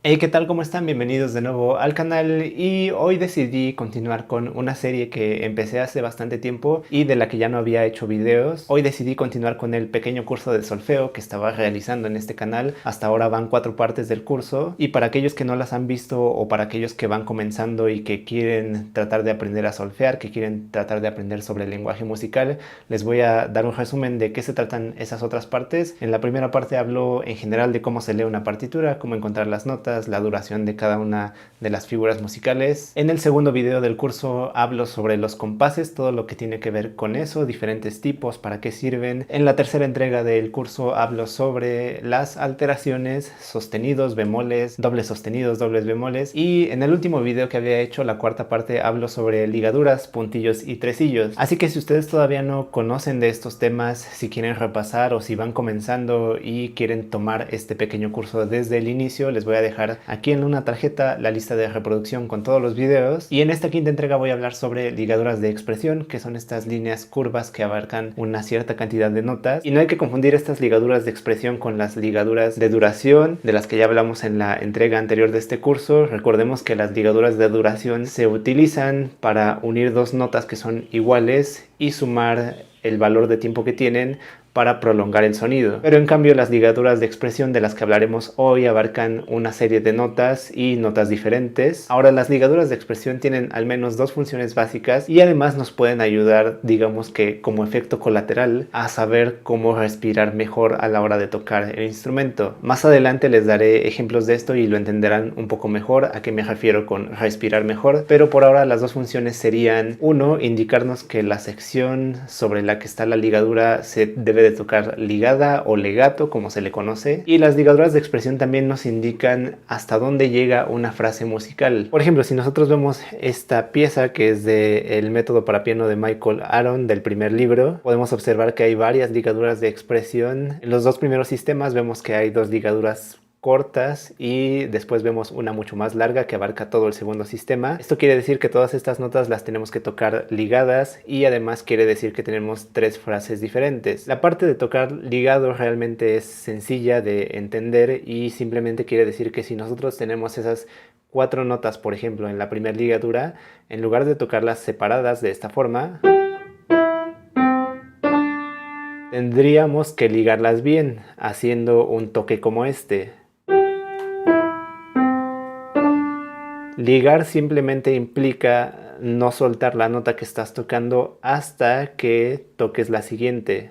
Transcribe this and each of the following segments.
Hey, ¿qué tal? ¿Cómo están? Bienvenidos de nuevo al canal y hoy decidí continuar con una serie que empecé hace bastante tiempo y de la que ya no había hecho videos. Hoy decidí continuar con el pequeño curso de solfeo que estaba realizando en este canal. Hasta ahora van 4 partes del curso y para aquellos que no las han visto o para aquellos que van comenzando y que quieren tratar de aprender a solfear, que quieren tratar de aprender sobre el lenguaje musical, les voy a dar un resumen de qué se tratan esas otras partes. En la primera parte hablo en general de cómo se lee una partitura, cómo encontrar las notas, la duración de cada una de las figuras musicales. En el segundo video del curso hablo sobre los compases, todo lo que tiene que ver con eso, diferentes tipos, para qué sirven. En la tercera entrega del curso hablo sobre las alteraciones, sostenidos, bemoles, dobles sostenidos, dobles bemoles. Y en el último video que había hecho, la cuarta parte, hablo sobre ligaduras, puntillos y tresillos. Así que si ustedes todavía no conocen de estos temas, si quieren repasar o si van comenzando y quieren tomar este pequeño curso desde el inicio, les voy a dejar aquí en una tarjeta la lista de reproducción con todos los videos. Y en esta quinta entrega voy a hablar sobre ligaduras de expresión, que son estas líneas curvas que abarcan una cierta cantidad de notas. Y no hay que confundir estas ligaduras de expresión con las ligaduras de duración, de las que ya hablamos en la entrega anterior de este curso. Recordemos que las ligaduras de duración se utilizan para unir dos notas que son iguales y sumar el valor de tiempo que tienen para prolongar el sonido. Pero en cambio las ligaduras de expresión de las que hablaremos hoy abarcan una serie de notas y notas diferentes. Ahora, las ligaduras de expresión tienen al menos dos funciones básicas y además nos pueden ayudar, digamos que como efecto colateral, a saber cómo respirar mejor a la hora de tocar el instrumento. Más adelante les daré ejemplos de esto y lo entenderán un poco mejor a qué me refiero con respirar mejor, pero por ahora las dos funciones serían: uno, indicarnos que la sección sobre la que está la ligadura se debe de tocar ligada o legato, como se le conoce, y las ligaduras de expresión también nos indican hasta dónde llega una frase musical. Por ejemplo, si nosotros vemos esta pieza que es del método para piano de Michael Aaron del primer libro, podemos observar que hay varias ligaduras de expresión. En los dos primeros sistemas vemos que hay dos ligaduras cortas y después vemos una mucho más larga que abarca todo el segundo sistema. Esto quiere decir que todas estas notas las tenemos que tocar ligadas y además quiere decir que tenemos tres frases diferentes. La parte de tocar ligado realmente es sencilla de entender y simplemente quiere decir que si nosotros tenemos esas 4 notas, por ejemplo, en la primera ligadura, en lugar de tocarlas separadas de esta forma, tendríamos que ligarlas bien, haciendo un toque como este. Ligar simplemente implica no soltar la nota que estás tocando hasta que toques la siguiente.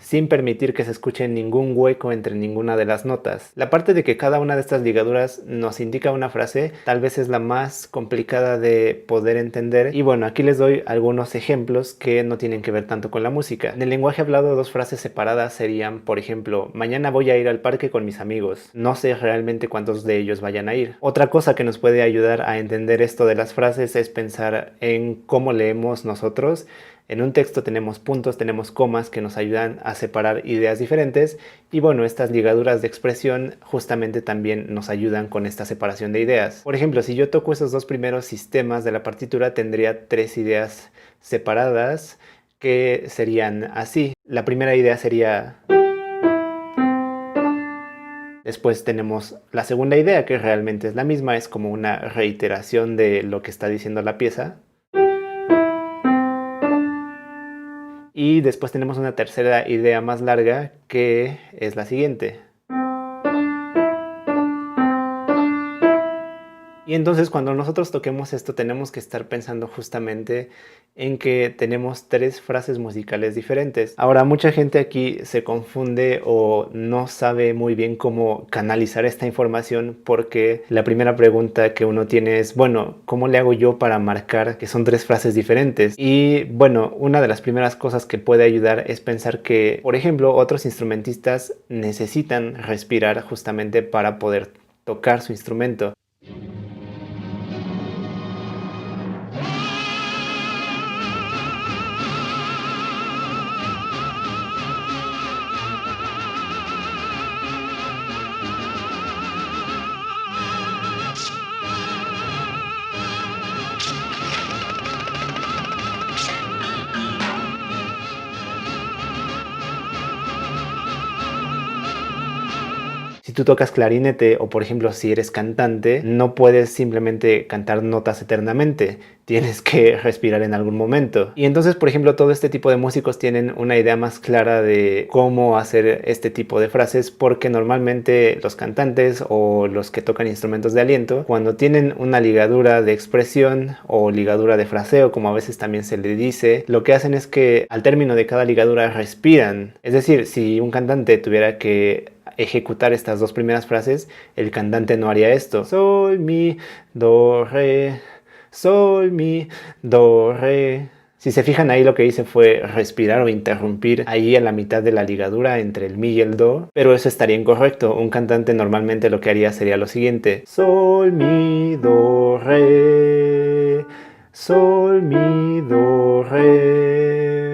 Sin permitir que se escuche ningún hueco entre ninguna de las notas. La parte de que cada una de estas ligaduras nos indica una frase tal vez es la más complicada de poder entender, y bueno, aquí les doy algunos ejemplos que no tienen que ver tanto con la música. En el lenguaje hablado, dos frases separadas serían, por ejemplo: mañana voy a ir al parque con mis amigos. No sé realmente cuántos de ellos vayan a ir. Otra cosa que nos puede ayudar a entender esto de las frases es pensar en cómo leemos nosotros. En un texto tenemos puntos, tenemos comas que nos ayudan a separar ideas diferentes, y bueno, estas ligaduras de expresión justamente también nos ayudan con esta separación de ideas. Por ejemplo, si yo toco esos dos primeros sistemas de la partitura, tendría tres ideas separadas que serían así. La primera idea sería... Después tenemos la segunda idea, que realmente es la misma, es como una reiteración de lo que está diciendo la pieza. Y después tenemos una tercera idea más larga, que es la siguiente. Y entonces cuando nosotros toquemos esto tenemos que estar pensando justamente en que tenemos tres frases musicales diferentes. Ahora, mucha gente aquí se confunde o no sabe muy bien cómo canalizar esta información, porque la primera pregunta que uno tiene es: bueno, ¿cómo le hago yo para marcar que son tres frases diferentes? Y bueno, una de las primeras cosas que puede ayudar es pensar que, por ejemplo, otros instrumentistas necesitan respirar justamente para poder tocar su instrumento. Si tú tocas clarinete o por ejemplo si eres cantante, no puedes simplemente cantar notas eternamente, tienes que respirar en algún momento. Y entonces, por ejemplo, todo este tipo de músicos tienen una idea más clara de cómo hacer este tipo de frases, porque normalmente los cantantes o los que tocan instrumentos de aliento, cuando tienen una ligadura de expresión o ligadura de fraseo, como a veces también se le dice, lo que hacen es que al término de cada ligadura respiran. Es decir, si un cantante tuviera que ejecutar estas dos primeras frases, el cantante no haría esto: sol, mi, do, re, sol, mi, do, re. Si se fijan, ahí lo que hice fue respirar o interrumpir ahí a la mitad de la ligadura entre el mi y el do, pero eso estaría incorrecto. Un cantante normalmente lo que haría sería lo siguiente: sol, mi, do, re, sol, mi, do, re.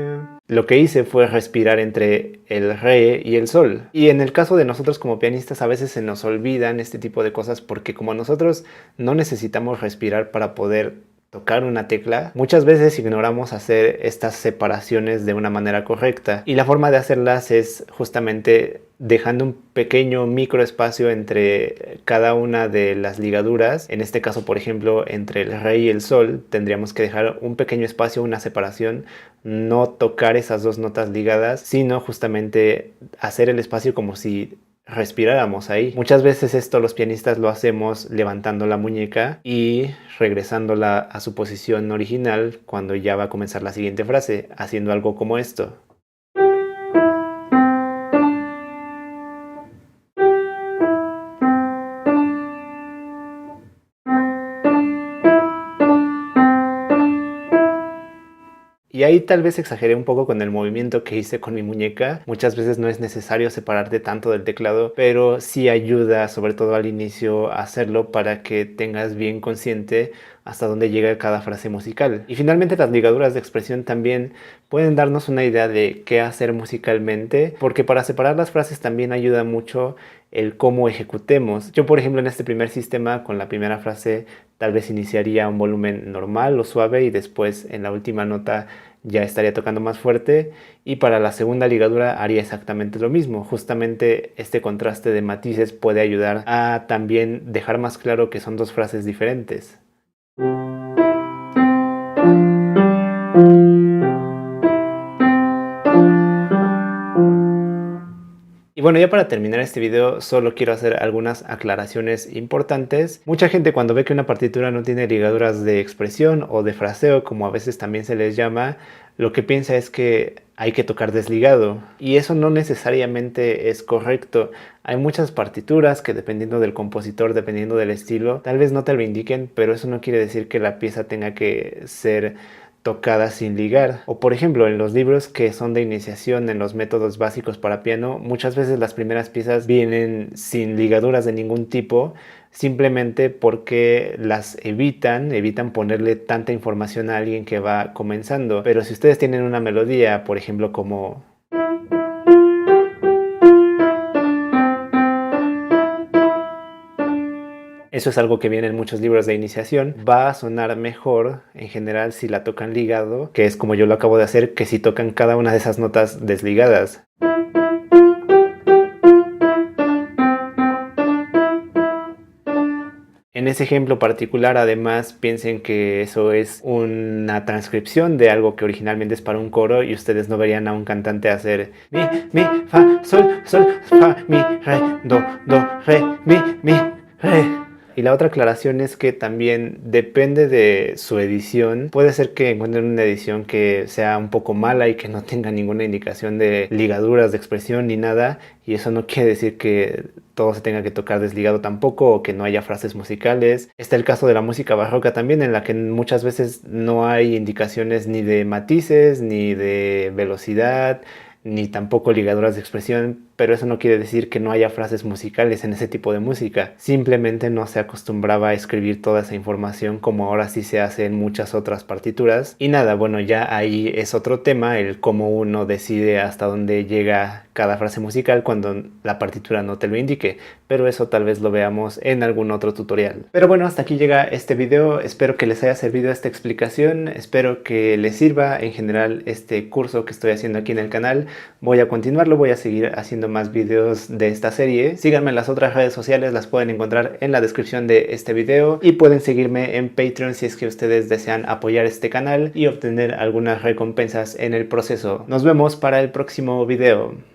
Lo que hice fue respirar entre el re y el sol. Y en el caso de nosotros como pianistas, a veces se nos olvidan este tipo de cosas, porque como nosotros no necesitamos respirar para poder tocar una tecla, muchas veces ignoramos hacer estas separaciones de una manera correcta. Y la forma de hacerlas es justamente dejando un pequeño microespacio entre cada una de las ligaduras. En este caso, por ejemplo, entre el re y el sol, tendríamos que dejar un pequeño espacio, una separación, no tocar esas dos notas ligadas, sino justamente hacer el espacio como si respiráramos ahí. Muchas veces esto los pianistas lo hacemos levantando la muñeca y regresándola a su posición original cuando ya va a comenzar la siguiente frase, haciendo algo como esto. Y ahí tal vez exageré un poco con el movimiento que hice con mi muñeca. Muchas veces no es necesario separarte tanto del teclado, pero sí ayuda, sobre todo al inicio, a hacerlo para que tengas bien consciente hasta dónde llega cada frase musical. Y finalmente las ligaduras de expresión también pueden darnos una idea de qué hacer musicalmente, porque para separar las frases también ayuda mucho el cómo ejecutemos. Yo, por ejemplo, en este primer sistema, con la primera frase, tal vez iniciaría un volumen normal o suave y después en la última nota ya estaría tocando más fuerte, y para la segunda ligadura haría exactamente lo mismo. Justamente este contraste de matices puede ayudar a también dejar más claro que son dos frases diferentes. Y bueno, ya para terminar este video solo quiero hacer algunas aclaraciones importantes. Mucha gente cuando ve que una partitura no tiene ligaduras de expresión o de fraseo, como a veces también se les llama, lo que piensa es que hay que tocar desligado. Y eso no necesariamente es correcto. Hay muchas partituras que, dependiendo del compositor, dependiendo del estilo, tal vez no te lo indiquen, pero eso no quiere decir que la pieza tenga que ser tocada sin ligar. O por ejemplo, en los libros que son de iniciación en los métodos básicos para piano, muchas veces las primeras piezas vienen sin ligaduras de ningún tipo, simplemente porque las evitan ponerle tanta información a alguien que va comenzando. Pero si ustedes tienen una melodía, por ejemplo, como... eso es algo que viene en muchos libros de iniciación. Va a sonar mejor en general si la tocan ligado, que es como yo lo acabo de hacer, que si tocan cada una de esas notas desligadas. En ese ejemplo particular, además, piensen que eso es una transcripción de algo que originalmente es para un coro, y ustedes no verían a un cantante hacer mi, fa, sol, sol, fa, mi, re, do, re, mi, re. Y la otra aclaración es que también depende de su edición. Puede ser que encuentren una edición que sea un poco mala y que no tenga ninguna indicación de ligaduras de expresión ni nada, y eso no quiere decir que todo se tenga que tocar desligado tampoco, o que no haya frases musicales. Está el caso de la música barroca también, en la que muchas veces no hay indicaciones ni de matices, ni de velocidad, ni tampoco ligaduras de expresión, pero eso no quiere decir que no haya frases musicales en ese tipo de música. Simplemente no se acostumbraba a escribir toda esa información como ahora sí se hace en muchas otras partituras. Y nada, bueno, ya ahí es otro tema, el cómo uno decide hasta dónde llega cada frase musical cuando la partitura no te lo indique, pero eso tal vez lo veamos en algún otro tutorial. Pero bueno, hasta aquí llega este video. Espero que les haya servido esta explicación, espero que les sirva en general este curso que estoy haciendo aquí en el canal. Voy a continuarlo, voy a seguir haciendo subiendo más videos de esta serie. Síganme en las otras redes sociales, las pueden encontrar en la descripción de este video, y pueden seguirme en Patreon si es que ustedes desean apoyar este canal y obtener algunas recompensas en el proceso. Nos vemos para el próximo video.